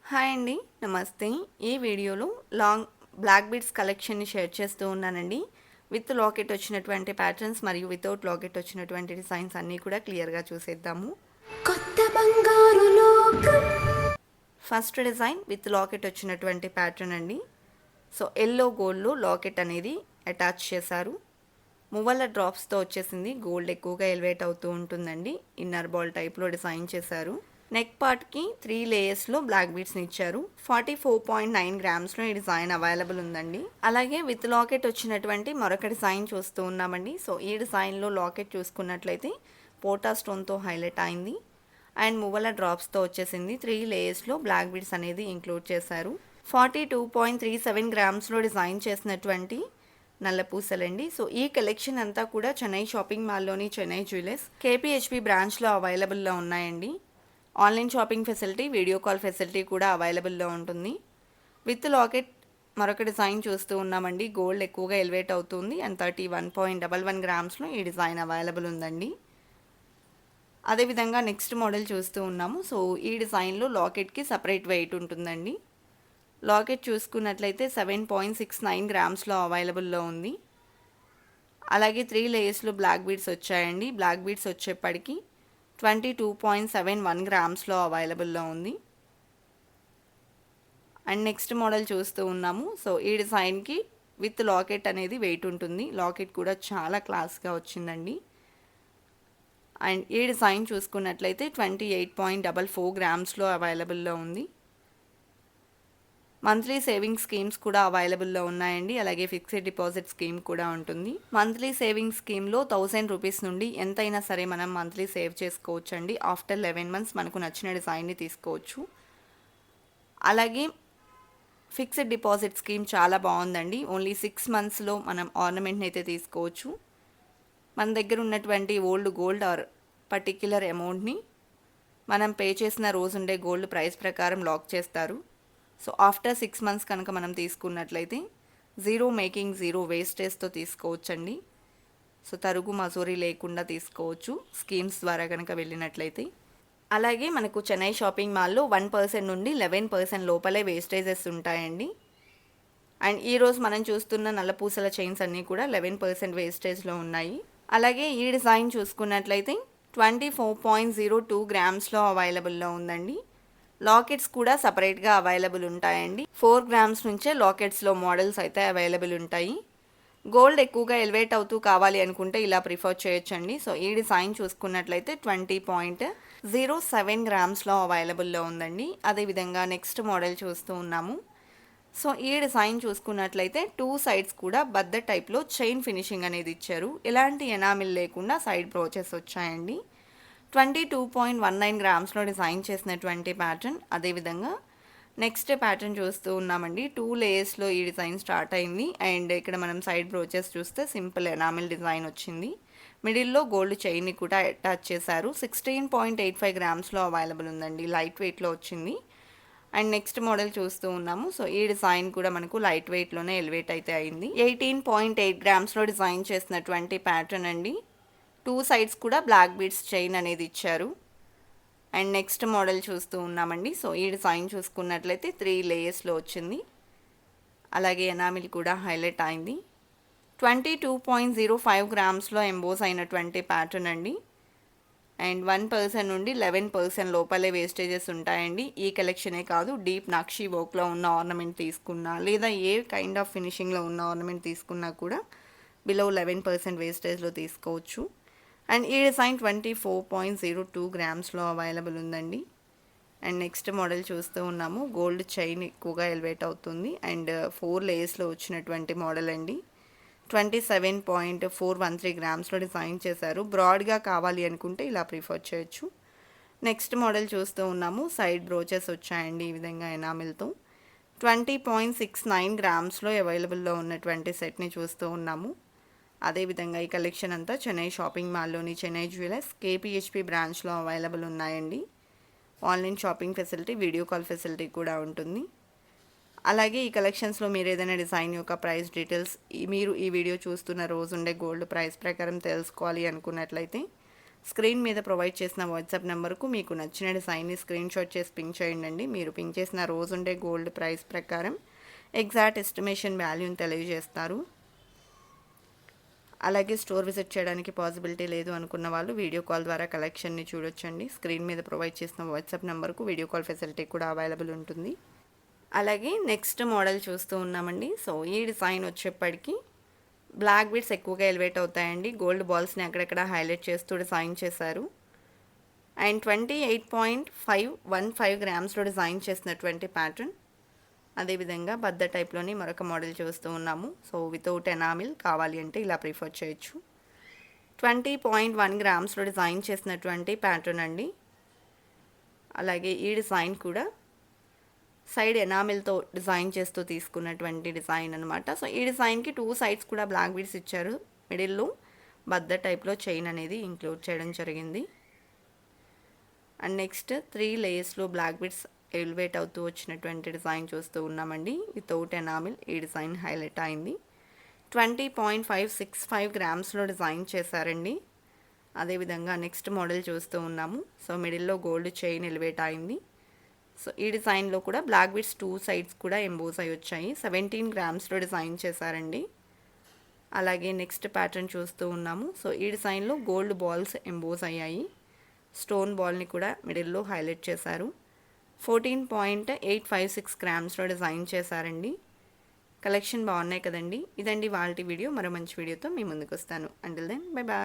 Hi అండి. నమస్తే. ఈ వీడియోలో లాంగ్ బ్లాక్ బీడ్స్ కలెక్షన్‌ని షేర్ చేస్తూ ఉన్నానండి. విత్ లాకెట్ వచ్చినటువంటి ప్యాటర్న్స్ మరియు వితౌట్ లాకెట్ వచ్చినటువంటి డిజైన్స్ అన్నీ కూడా క్లియర్‌గా చూసేద్దాము. కొత్త బంగారు లోకం. ఫస్ట్ డిజైన్ విత్ లాకెట్ వచ్చినటువంటి ప్యాటర్న్ అండి. సో యెల్లో గోల్డ్‌లో లాకెట్ అనేది అటాచ్ చేశారు. మువ్వల డ్రాప్స్‌తో వచ్చేసింది. గోల్డ్ ఎక్కువగా ఎలివేట్ అవుతూ ఉంటుందండి. ఇన్నర్ బాల్ టైప్‌లో డిజైన్ చేశారు. నెక్ పార్ట్కి 3 లేయర్స్లో బ్లాక్ బీడ్స్ని ఇచ్చారు. 44.9 గ్రామ్స్లో ఈ డిజైన్ అవైలబుల్ ఉందండి. అలాగే విత్ లాకెట్ వచ్చినటువంటి మరొక డిజైన్ చూస్తూ ఉన్నామండి. సో ఈ డిజైన్లో లాకెట్ చూసుకున్నట్లయితే పోటా స్టోన్తో హైలైట్ అయింది అండ్ మువ్వల డ్రాప్స్తో వచ్చేసింది. 3 లేయర్స్లో బ్లాక్ బీడ్స్ అనేది ఇంక్లూడ్ చేశారు. 42.37 గ్రామ్స్లో డిజైన్ చేసినటువంటి నల్ల పూసలండి. సో ఈ కలెక్షన్ అంతా కూడా చెన్నై షాపింగ్ మాల్లోని చెన్నై జ్యువెలర్స్ కేపీహెచ్పి బ్రాంచ్లో అవైలబుల్లో ఉన్నాయండి. Online shopping facility, video call facility కూడా అవైలబుల్లో ఉంటుంది. విత్ లాకెట్ మరొక డిజైన్ చూస్తూ ఉన్నామండి. గోల్డ్ ఎక్కువగా ఎలివేట్ అవుతుంది అండ్ 31.11 గ్రామ్స్లో ఈ డిజైన్ అవైలబుల్ ఉందండి. అదేవిధంగా నెక్స్ట్ మోడల్ చూస్తూ ఉన్నాము. సో ఈ డిజైన్లో లాకెట్కి సపరేట్ వెయిట్ ఉంటుందండి. లాకెట్ చూసుకున్నట్లయితే 7.69 గ్రామ్స్లో అవైలబుల్లో ఉంది. అలాగే 3 లేయర్స్లో బ్లాక్ బీడ్స్ వచ్చాయండి. బ్లాక్ బీడ్స్ వచ్చేప్పటికి 22.71 గ్రామ్స్లో అవైలబుల్లో ఉంది. అండ్ నెక్స్ట్ మోడల్ చూస్తూ ఉన్నాము. సో ఈ డిజైన్కి విత్ లాకెట్ అనేది వెయిట్ ఉంటుంది. లాకెట్ కూడా చాలా క్లాస్గా వచ్చిందండి. అండ్ ఈ డిజైన్ చూసుకున్నట్లయితే 28.44 గ్రామ్స్లో అవైలబుల్లో ఉంది. మంత్లీ సేవింగ్ స్కీమ్స్ కూడా అవైలబుల్లో ఉన్నాయండి. అలాగే ఫిక్స్డ్ డిపాజిట్ స్కీమ్ కూడా ఉంటుంది. మంత్లీ సేవింగ్ స్కీమ్లో 1000 రూపీస్ నుండి ఎంతైనా సరే మనం మంత్లీ సేవ్ చేసుకోవచ్చు అండి. ఆఫ్టర్ 11 మంత్స్ మనకు నచ్చిన డిజైన్ని తీసుకోవచ్చు. అలాగే ఫిక్స్డ్ డిపాజిట్ స్కీమ్ చాలా బాగుందండి. ఓన్లీ 6 మంత్స్లో మనం ఆర్నమెంట్ని అయితే తీసుకోవచ్చు. మన దగ్గర ఉన్నటువంటి ఓల్డ్ గోల్డ్ ఆర్ పర్టిక్యులర్ అమౌంట్ని మనం పే చేసిన రోజుండే గోల్డ్ ప్రైస్ ప్రకారం లాక్ చేస్తారు. సో ఆఫ్టర్ 6 మంత్స్ కనుక మనం తీసుకున్నట్లయితే జీరో మేకింగ్, జీరో వేస్టేజ్తో తీసుకోవచ్చండి. సో తరుగు మజూరీ లేకుండా తీసుకోవచ్చు స్కీమ్స్ ద్వారా కనుక వెళ్ళినట్లయితే. అలాగే మనకు చెన్నై షాపింగ్ మాల్లో 1% నుండి 11% లోపలే వేస్టేజెస్ ఉంటాయండి. అండ్ ఈరోజు మనం చూస్తున్న నల్లపూసల చైన్స్ అన్నీ కూడా 11% వేస్టేజ్లో ఉన్నాయి. అలాగే ఈ డిజైన్ చూసుకున్నట్లయితే 24.02 గ్రామ్స్లో అవైలబుల్లో ఉందండి. లాకెట్స్ కూడా సపరేట్గా అవైలబుల్ ఉంటాయండి. 4 గ్రామ్స్ నుంచే లాకెట్స్లో మోడల్స్ అయితే అవైలబుల్ ఉంటాయి. గోల్డ్ ఎక్కువగా ఎలివేట్ అవుతూ కావాలి అనుకుంటే ఇలా ప్రిఫర్ చేయొచ్చండి. సో ఈ డిజైన్ చూసుకున్నట్లయితే 20.07 గ్రామ్స్లో అవైలబుల్లో ఉందండి. అదేవిధంగా నెక్స్ట్ మోడల్ చూస్తూ ఉన్నాము. సో ఈ డిజైన్ చూసుకున్నట్లయితే 2 సైడ్స్ కూడా బద్ద టైప్లో చైన్ ఫినిషింగ్ అనేది ఇచ్చారు. ఎలాంటి ఎనామిల్ లేకుండా సైడ్ బ్రోచెస్ వచ్చాయండి. 22.19 గ్రామ్స్లో డిజైన్ చేసినటువంటి ప్యాటర్న్. అదేవిధంగా నెక్స్ట్ ప్యాటర్న్ చూస్తూ ఉన్నామండి. 2 లేయర్స్లో ఈ డిజైన్ స్టార్ట్ అయింది అండ్ ఇక్కడ మనం సైడ్ బ్రోచెస్ చూస్తే సింపుల్ ఎనామిల్ డిజైన్ వచ్చింది. మిడిల్లో గోల్డ్ చైన్ని కూడా అటాచ్ చేశారు. 16.85 గ్రామ్స్లో అవైలబుల్ ఉందండి. లైట్ వెయిట్లో వచ్చింది. అండ్ నెక్స్ట్ మోడల్ చూస్తూ ఉన్నాము. సో ఈ డిజైన్ కూడా మనకు లైట్ వెయిట్లోనే ఎలివేట్ అయితే అయింది. 18.8 గ్రామ్స్లో డిజైన్ చేసినటువంటి ప్యాటర్న్ అండి. 2 సైడ్స్ కూడా బ్లాక్ బీడ్స్ చైన్ అనేది ఇచ్చారు. అండ్ నెక్స్ట్ మోడల్ చూస్తూ ఉన్నామండి. సో ఈ డిజైన్ చూసుకున్నట్లయితే 3 లేయర్స్లో వచ్చింది. అలాగే ఎనామిల్ కూడా హైలైట్ అయింది. 22.05 గ్రామ్స్లో ఎంబోస్ అయినటువంటి ప్యాటర్న్ అండి. అండ్ 1% నుండి 11% లోపలే వేస్టేజెస్ ఉంటాయండి. ఈ కలెక్షనే కాదు, డీప్ నక్షి వర్క్లో ఉన్న ఆర్నమెంట్ తీసుకున్నా లేదా ఏ కైండ్ ఆఫ్ ఫినిషింగ్లో ఉన్న ఆర్నమెంట్ తీసుకున్నా కూడా బిలో 11% వేస్టేజ్లో తీసుకోవచ్చు. అండ్ ఈ డిజైన్ 24.02 గ్రామ్స్లో అవైలబుల్ ఉందండి. అండ్ నెక్స్ట్ మోడల్ చూస్తూ ఉన్నాము. గోల్డ్ చైన్ ఎక్కువగా ఎలివేట్ అవుతుంది అండ్ 4 లేయర్స్లో వచ్చినటువంటి మోడల్ అండి. 27.413 గ్రామ్స్లో డిజైన్ చేశారు. బ్రాడ్గా కావాలి అనుకుంటే ఇలా ప్రిఫర్ చేయొచ్చు. నెక్స్ట్ మోడల్ చూస్తూ ఉన్నాము. సైడ్ బ్రోచెస్ వచ్చాయండి ఈ విధంగా ఎనామిల్తో. 20.69 గ్రామ్స్లో అవైలబుల్లో ఉన్నటువంటి సెట్ని చూస్తూ ఉన్నాము. అదేవిధంగా ఈ కలెక్షన్ అంతా చెన్నై షాపింగ్ మాల్లోని చెన్నై జ్యువెలర్స్ కేపీహెచ్పి బ్రాంచ్లో అవైలబుల్ ఉన్నాయండి. Online shopping facility, video call facility కూడా ఉంటుంది. అలాగే ఈ కలెక్షన్స్లో మీరు ఏదైనా డిజైన్ యొక్క ప్రైస్ డీటెయిల్స్ మీరు ఈ వీడియో చూస్తున్న రోజు ఉండే గోల్డ్ ప్రైస్ ప్రకారం తెలుసుకోవాలి అనుకున్నట్లయితే స్క్రీన్ మీద ప్రొవైడ్ చేసిన వాట్సాప్ నెంబర్కు మీకు నచ్చిన డిజైన్ని స్క్రీన్ షాట్ చేసి పింక్ చేయండి. మీరు పింక్ చేసిన రోజు ఉండే గోల్డ్ ప్రైస్ ప్రకారం ఎగ్జాక్ట్ ఎస్టిమేషన్ వాల్యూని తెలియజేస్తారు. అలాగే స్టోర్ విజిట్ చేయడానికి పాసిబిలిటీ లేదు అనుకున్న వాళ్ళు వీడియో కాల్ ద్వారా కలెక్షన్ని చూడొచ్చండి. స్క్రీన్ మీద ప్రొవైడ్ చేసిన వాట్సాప్ నెంబర్కు వీడియో కాల్ ఫెసిలిటీ కూడా అవైలబుల్ ఉంటుంది. అలాగే నెక్స్ట్ మోడల్ చూస్తూ ఉన్నామండి. సో ఈ డిజైన్ వచ్చేప్పటికి బ్లాక్ బీడ్స్ ఎక్కువగా ఎలివేట్ అవుతాయండి. గోల్డ్ బాల్స్ని అక్కడక్కడ హైలైట్ చేస్తూ డిజైన్ చేశారు. అండ్ 28.515 గ్రామ్స్లో డిజైన్ చేసినటువంటి ప్యాటర్న్. అదేవిధంగా బద్ద టైప్లోని మరొక మోడల్ చూస్తూ ఉన్నాము. సో వితౌట్ ఎనామిల్ కావాలి అంటే ఇలా ప్రిఫర్ చేయొచ్చు. 20.1 గ్రామ్స్లో డిజైన్ చేసినటువంటి ప్యాటర్న్ అండి. అలాగే ఈ డిజైన్ కూడా సైడ్ ఎనామిల్తో డిజైన్ చేస్తూ తీసుకున్నటువంటి డిజైన్ అనమాట. సో ఈ డిజైన్కి 2 సైడ్స్ కూడా బ్లాక్ బీడ్స్ ఇచ్చారు. మిడిల్లో బద్ద టైప్లో చైన్ అనేది ఇంక్లూడ్ చేయడం జరిగింది. అండ్ నెక్స్ట్ 3 లేయర్స్లో బ్లాక్ బీడ్స్ ఎలివేట్ అవుతూ వచ్చినటువంటి డిజైన్ చూస్తూ ఉన్నామండి. వితౌట్ ఎనామిల్ ఈ డిజైన్ హైలైట్ అయింది. 20.565 గ్రామ్స్లో డిజైన్ చేశారండి. అదేవిధంగా నెక్స్ట్ మోడల్ చూస్తూ ఉన్నాము. సో మిడిల్లో గోల్డ్ చైన్ ఎలివేట్ అయింది. సో ఈ డిజైన్లో కూడా బ్లాక్ బీడ్స్ 2 సైడ్స్ కూడా ఎంబోస్ అయి వచ్చాయి. 17 గ్రామ్స్లో డిజైన్ చేశారండి. అలాగే నెక్స్ట్ ప్యాటర్న్ చూస్తూ ఉన్నాము. సో ఈ డిజైన్లో గోల్డ్ బాల్స్ ఎంబోస్ అయ్యాయి. స్టోన్ బాల్ని కూడా మిడిల్లో హైలైట్ చేశారు. 14.856 గ్రామ్స్లో డిజైన్ చేశారండి. కలెక్షన్ బాగున్నాయి కదండి. ఇదండి వాళ్ళ వీడియో. మరో మంచి వీడియోతో మీ ముందుకు వస్తాను. Until then bye bye.